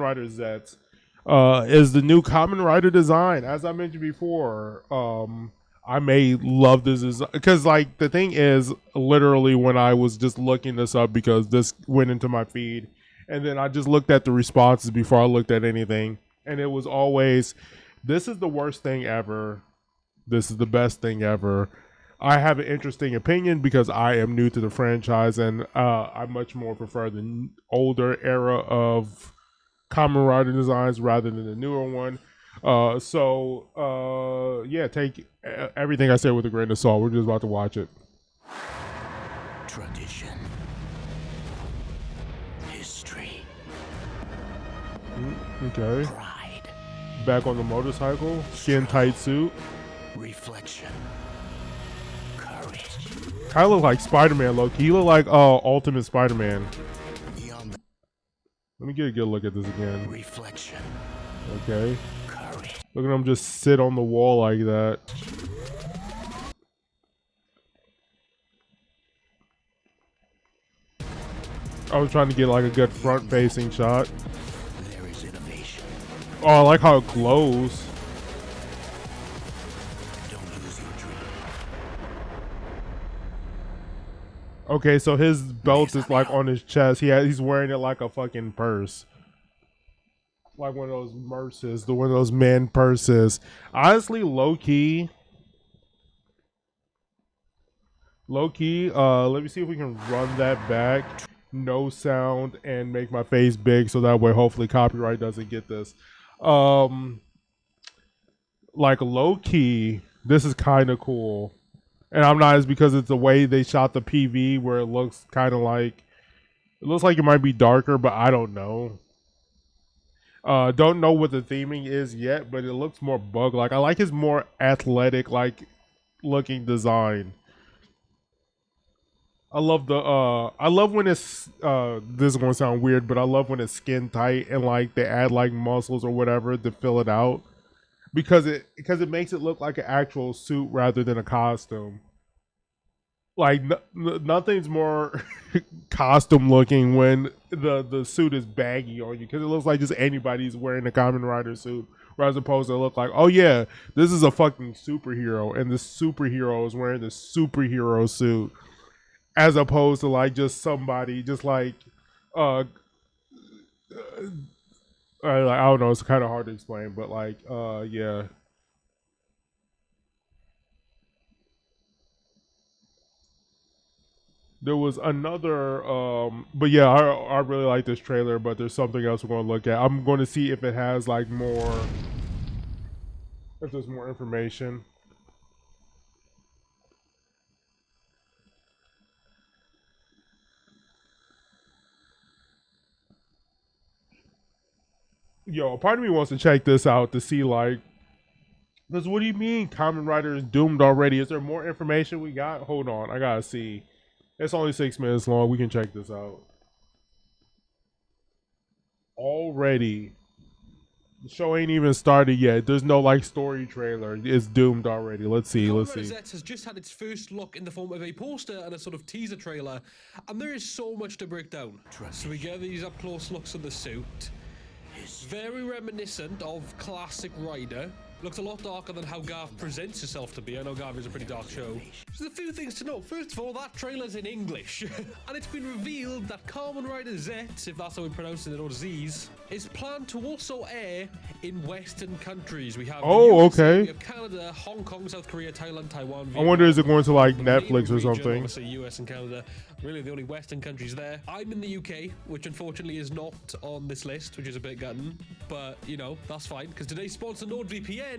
Rider Zeztz is the new Kamen Rider design. As I mentioned before, I may love this because, like, the thing is, literally, when I was just looking this up because this went into my feed, and then I just looked at the responses before I looked at anything, and it was always, "This is the worst thing ever. This is the best thing ever." I have an interesting opinion because I am new to the franchise, and I much more prefer the older era of Kamen Rider designs rather than the newer one. Yeah, take everything I said with a grain of salt. We're just about to watch it. Tradition. History. Okay. Pride. Back on the motorcycle, skin tight suit. Reflection. Courage. Kind of look like Spider-Man, low-key. He look like Ultimate Spider-Man. Beyond the Let me get a good look at this again. reflection. Okay. Courage. Look at him just sit on the wall like that. I was trying to get like a good front-facing shot. There is innovation. Oh, I like how it glows. Don't lose your dream. Okay, so his belt is like on his chest. He's wearing it like a fucking purse. Like one of those purses, one of those men purses. Honestly, low key. Let me see if we can run that back. No sound and make my face big so that way hopefully copyright doesn't get this. Like low key, this is kind of cool. And I'm not, it's because it's the way they shot the PV where it looks kind of like, it looks like it might be darker, but I don't know. Don't know what the theming is yet, but it looks more bug like. I like his more athletic like looking design. I love when it's this is gonna sound weird, but I love when it's skin tight and like they add like muscles or whatever to fill it out because it makes it look like an actual suit rather than a costume. Like nothing's more costume looking when the suit is baggy on you because it looks like just anybody's wearing a Kamen Rider suit, as opposed to look like, oh yeah, this is a fucking superhero and the superhero is wearing the superhero suit, as opposed to like just somebody just like I don't know, it's kind of hard to explain, but like yeah. There was another, but yeah, I really like this trailer, but there's something else we're going to look at. I'm going to see if it has like more, if there's more information. Yo, part of me wants to check this out to see like, because what do you mean Kamen Rider is doomed already? Is there more information we got? Hold on, I gotta see. It's only 6 minutes long. We can check this out. Already. The show ain't even started yet. There's no like story trailer. It's doomed already. Let's see. Kamen Rider Zeztz has just had its first look in the form of a poster and a sort of teaser trailer, and there is so much to break down. So we get these up close looks of the suit. Very reminiscent of classic Rider. Looks a lot darker than how Garth presents herself to be. I know Garth is a pretty dark show. There's a few things to know. First of all, that trailer's in English. And it's been revealed that Kamen Rider Zeztz, if that's how we pronounce it, or Z's, is planned to also air in Western countries. We have okay. We have Canada, Hong Kong, South Korea, Thailand, Taiwan, Vietnam. I wonder, is it going to like Netflix or something? Obviously, US and Canada, really the only Western countries there. I'm in the UK, which unfortunately is not on this list, which is a bit gutting. But, you know, that's fine, because today's sponsor, NordVPN,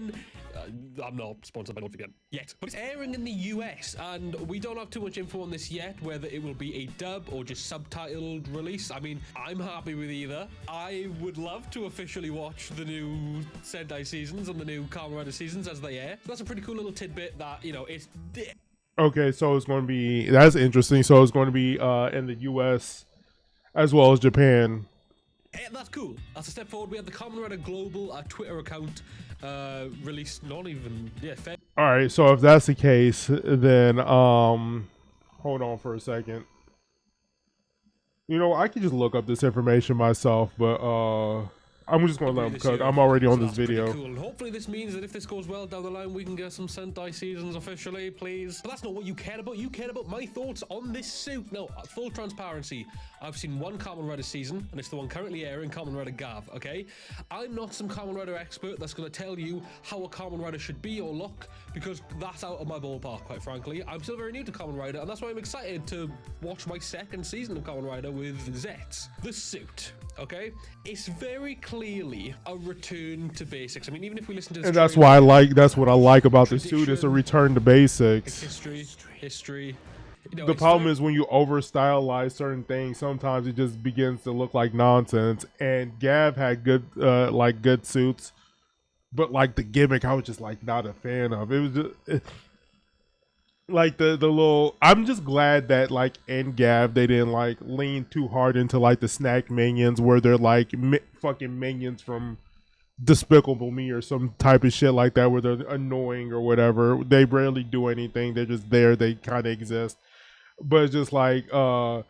I'm not sponsored by NordVPN yet, but it's airing in the US, and we don't have too much info on this yet, whether it will be a dub or just subtitled release. I mean, I'm happy with either. I would love to officially watch the new Sentai seasons and the new Kamen Rider seasons as they air. So that's a pretty cool little tidbit that, you know, it's... Okay, so it's going to be, that's interesting. So it's going to be in the US as well as Japan. Yeah, that's cool. That's a step forward. We have the Kamen Rider Global Twitter account released not even, All right, so if that's the case, then hold on for a second. You know, I can just look up this information myself, but I'm just gonna let him this cook. year. I'm already on So this that's pretty video. cool. And hopefully this means that if this goes well down the line, we can get some Sentai seasons officially, please. But that's not what you cared about. You cared about my thoughts on this suit. No, full transparency. I've seen one Kamen Rider season, and it's the one currently airing, Kamen Rider Gav, okay? I'm not some Kamen Rider expert that's going to tell you how a Kamen Rider should be or look, because that's out of my ballpark, quite frankly. I'm still very new to Kamen Rider, and that's why I'm excited to watch my second season of Kamen Rider with Zeztz. The suit, okay? It's very clearly a return to basics. I mean, even if we listen to this And that's trailer, why I like. That's what I like about the suit. It's a return to basics. history. You know, The it's problem very- is when you over stylize certain things, sometimes it just begins to look like nonsense. And Gav had good, like good suits, but like the gimmick, I was just like not a fan of. It was just like the little. I'm just glad that like in Gav they didn't like lean too hard into like the snack minions where they're like fucking minions from Despicable Me or some type of shit like that where they're annoying or whatever. They rarely do anything. They're just there. They kind of exist. But it's just like, but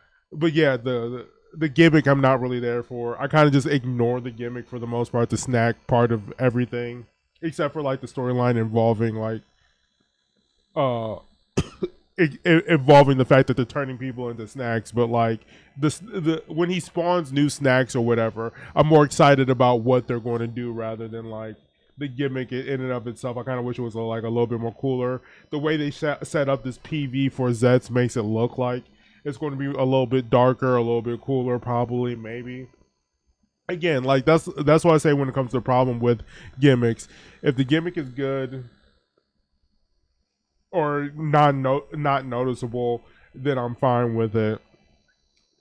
yeah, the gimmick I'm not really there for. I kind of just ignore the gimmick for the most part, the snack part of everything, except for like the storyline involving like, involving the fact that they're turning people into snacks. But like the when he spawns new snacks or whatever, I'm more excited about what they're going to do rather than like the gimmick in and of itself. I kind of wish it was like a little bit more cooler. The way they set up this PV for Zeztz makes it look like it's going to be a little bit darker, a little bit cooler, probably, maybe. Again, like that's what I say when it comes to the problem with gimmicks. If the gimmick is good or not noticeable, then I'm fine with it.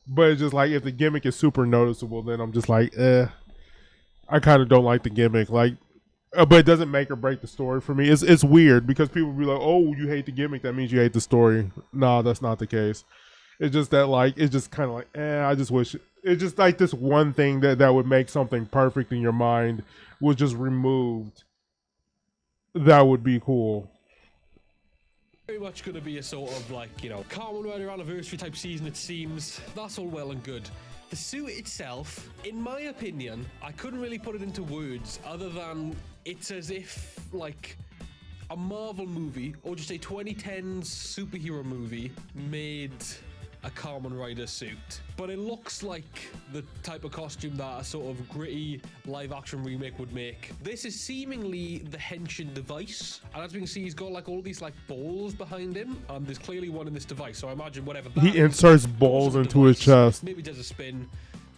But it's just like if the gimmick is super noticeable, then I'm just like, I kind of don't like the gimmick. Like, but it doesn't make or break the story for me. It's weird because people be like, "Oh, you hate the gimmick. That means you hate the story." No, that's not the case. It's just that like it's just kind of like, I just wish it's just like this one thing that would make something perfect in your mind was just removed. That would be cool. Very much going to be a sort of like, you know, Kamen Rider anniversary type season, it seems. That's all well and good. The suit itself, in my opinion, I couldn't really put it into words other than it's as if like a Marvel movie or just a 2010s superhero movie made a Kamen Rider suit. But it looks like the type of costume that a sort of gritty live action remake would make. This is seemingly the Henshin device. And as we can see, he's got like all these like balls behind him. And there's clearly one in this device. So I imagine whatever that He inserts balls into his chest. Maybe does a spin.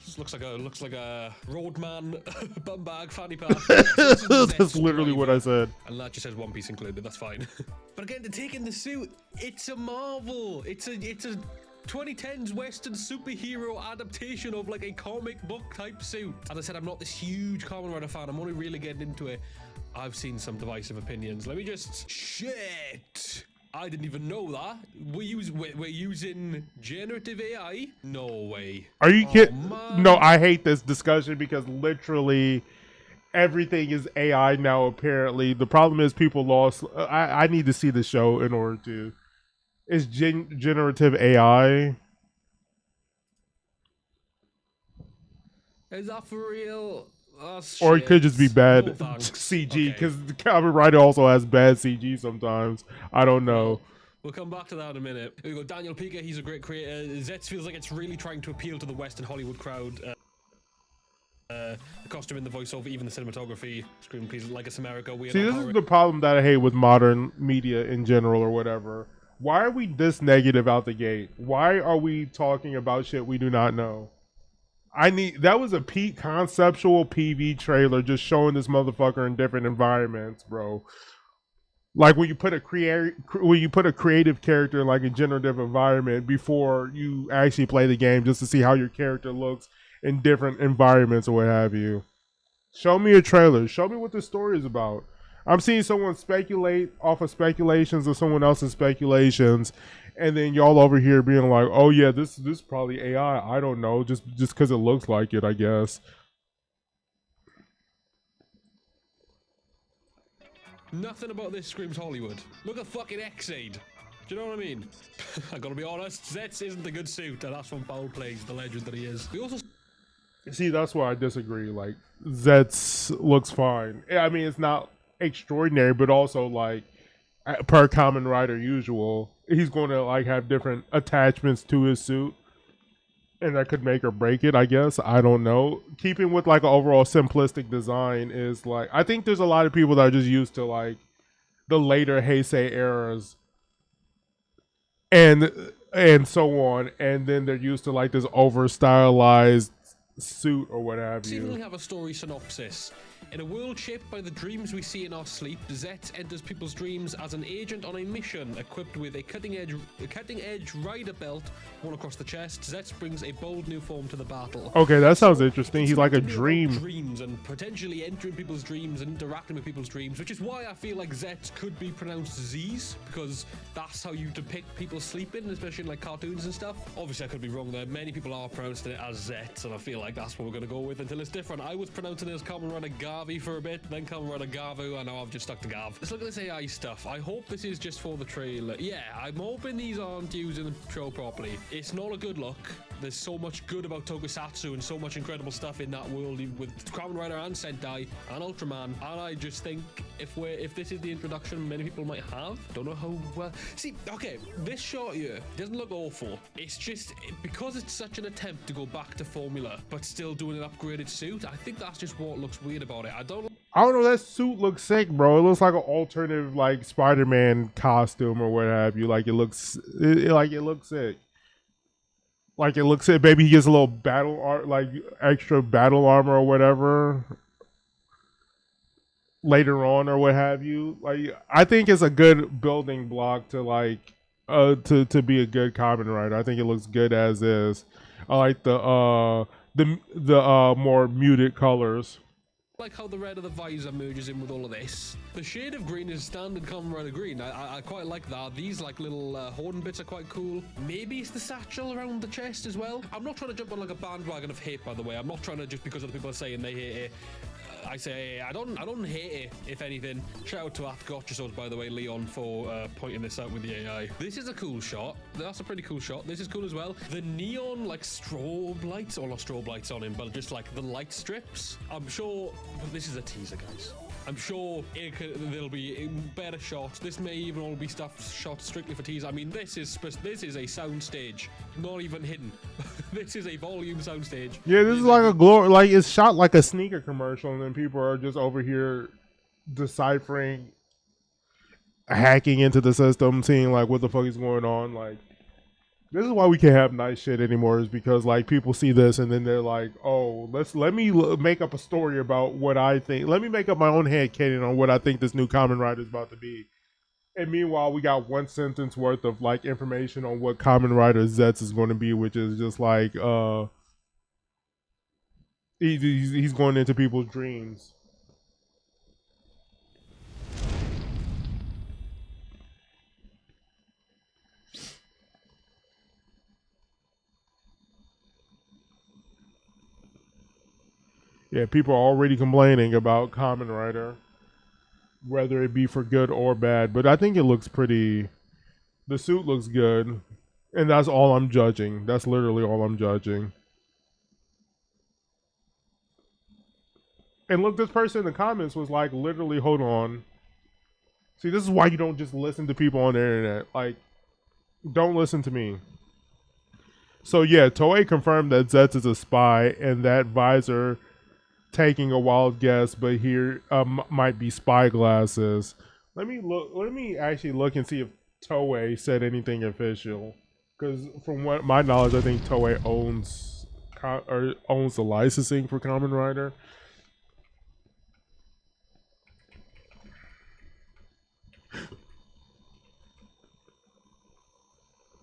Just looks like a roadman bum bag fanny pack. That's literally what I said. And that just says One Piece included. That's fine. But again, to take in the suit, it's a Marvel. It's a 2010s Western superhero adaptation of like a comic book type suit. As I said, I'm not this huge Kamen Rider fan. I'm only really getting into it. I've seen some divisive opinions. Let me just... Shit! I didn't even know that. We're using generative AI? No way. Are you kidding? Man. No, I hate this discussion because literally everything is AI now, apparently. The problem is people lost... I need to see the show in order to... It's generative AI. Is that for real? Oh, Or it could just be bad No thanks. CG, because Okay. the Kamen Rider also has bad CG sometimes. I don't know. We'll come back to that in a minute. Here we go, Daniel Pika, he's a great creator. Zeztz feels like it's really trying to appeal to the Western Hollywood crowd. The costume and the voiceover, even the cinematography. Scream, please, like us America. We are See, not this horror- is the problem that I hate with modern media in general or whatever. Why are we this negative out the gate? Why are we talking about shit we do not know? That was a peak conceptual PV trailer just showing this motherfucker in different environments, bro. Like when you put a creative character in like a generative environment before you actually play the game, just to see how your character looks in different environments or what have you. Show me a trailer. Show me what the story is about. I'm seeing someone speculate off of speculations of someone else's speculations, and then y'all over here being like, "Oh yeah, this is probably AI." I don't know, just because it looks like it, I guess. Nothing about this screams Hollywood. Look at fucking X-Aid. Do you know what I mean? I gotta be honest, Zeztz isn't a good suit, and that's from Foul Plays, the legend that he is. We also See, that's why I disagree. Like, Zeztz looks fine. I mean, it's not extraordinary, but also like per Kamen Rider usual, he's going to like have different attachments to his suit, and that could make or break it. I guess I don't know. Keeping with like an overall simplistic design is like I think there's a lot of people that are just used to like the later Heisei eras and so on, and then they're used to like this over stylized suit or what have Let's even you. have a story synopsis. In a world shaped by the dreams we see in our sleep, Zeztz enters people's dreams as an agent on a mission, equipped with a cutting-edge rider belt worn across the chest. Zeztz brings a bold new form to the battle. Okay, that sounds interesting. It's He's like meant a to be about dream. dreams and potentially entering people's dreams and interacting with people's dreams, which is why I feel like Zeztz could be pronounced Z's, because that's how you depict people sleeping, especially in like cartoons and stuff. Obviously, I could be wrong there. Many people are pronouncing it as Zeztz, and I feel like that's what we're gonna go with until it's different. I was pronouncing it as Kamen Rider Gavi for a bit, then Kamen Rider Gavu, and now I've just stuck to Gav. Let's look at this AI stuff. I hope this is just for the trailer. Yeah, I'm hoping these aren't using the show properly. It's not a good look. There's so much good about Tokusatsu and so much incredible stuff in that world with Kamen Rider and Sentai and Ultraman, and I just think if this is the introduction many people might have, don't know how well. See, okay, this shot here doesn't look awful. It's just because it's such an attempt to go back to formula, but still doing an upgraded suit. I think that's just what looks weird about it. I don't know. That suit looks sick, bro. It looks like an alternative, like Spider-Man costume or what have you. Like it looks sick. Like it looks sick. Maybe he gets a little like extra battle armor or whatever later on or what have you. Like I think it's a good building block to like to be a good Kamen Rider. I think it looks good as is. I like the more muted colors. like how the red of the visor merges in with all of this. The shade of green is standard Kamen Rider green. I quite like that. These like little horn bits are quite cool. Maybe it's the satchel around the chest as well. I'm not trying to jump on like a bandwagon of hate, by the way. I'm not trying to just because other people are saying they hate it. I say I don't hate it. If anything, shout out to Gotcha by the way, Leon, for pointing this out with the AI. This is a cool shot. That's a pretty cool shot. This is cool as well. The neon like strobe lights, or not strobe lights on him, but just like the light strips. I'm sure this is a teaser, guys. I'm sure there'll be better shots. This may even all be stuff shot strictly for teaser. I mean, this is a sound stage, not even hidden. This is a volume sound stage. Yeah, this is like a glory. Like it's shot like a sneaker commercial, and then people are just over here deciphering, hacking into the system, seeing like what the fuck is going on. Like this is why we can't have nice shit anymore. Is because like people see this and then they're like, oh, let me make up a story about what I think. Let me make up my own headcanon on what I think this new Kamen Rider is about to be. And meanwhile, we got one sentence worth of like information on what Kamen Rider Zeztz is going to be, which is just like he's going into people's dreams. Yeah, people are already complaining about Kamen Rider, whether it be for good or bad. But I think it looks pretty. The suit looks good, and that's all I'm judging. That's literally all I'm judging. And look, this person in the comments was like, literally, hold on. See, this is why you don't just listen to people on the internet. Like, don't listen to me. So yeah, Toei confirmed that Zeztz is a spy, and that visor, taking a wild guess, but here might be spy glasses. Let me actually look and see if Toei said anything official, because from what my knowledge, I think Toei owns the licensing for Kamen Rider.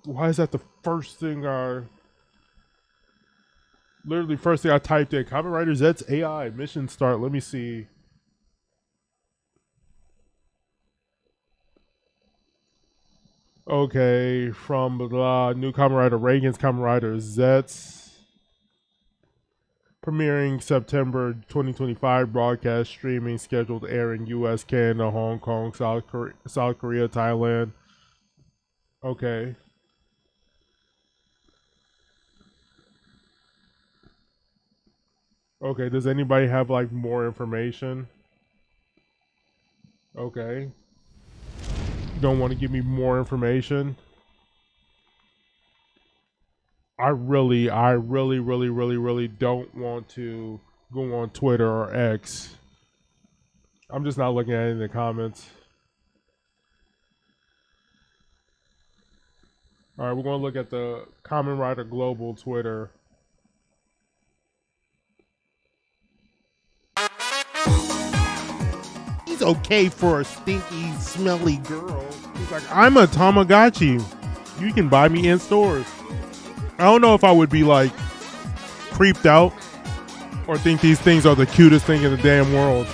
Why is that the first thing literally first thing I typed in? Kamen Rider Zeztz AI mission start. Let me see. Okay, from the new Kamen Rider Reagan's Kamen Rider Zeztz, premiering September 2025, broadcast streaming scheduled to air in U.S., Canada, Hong Kong, South Korea, Thailand. Okay. Okay, does anybody have like more information? Okay. Don't want to give me more information? I really don't want to go on Twitter or X. I'm just not looking at any of the comments. All right, we're going to look at the Kamen Rider Global Twitter. He's okay for a stinky, smelly girl. He's like, I'm a Tamagotchi. You can buy me in stores. I don't know if I would be like creeped out or think these things are the cutest thing in the damn world.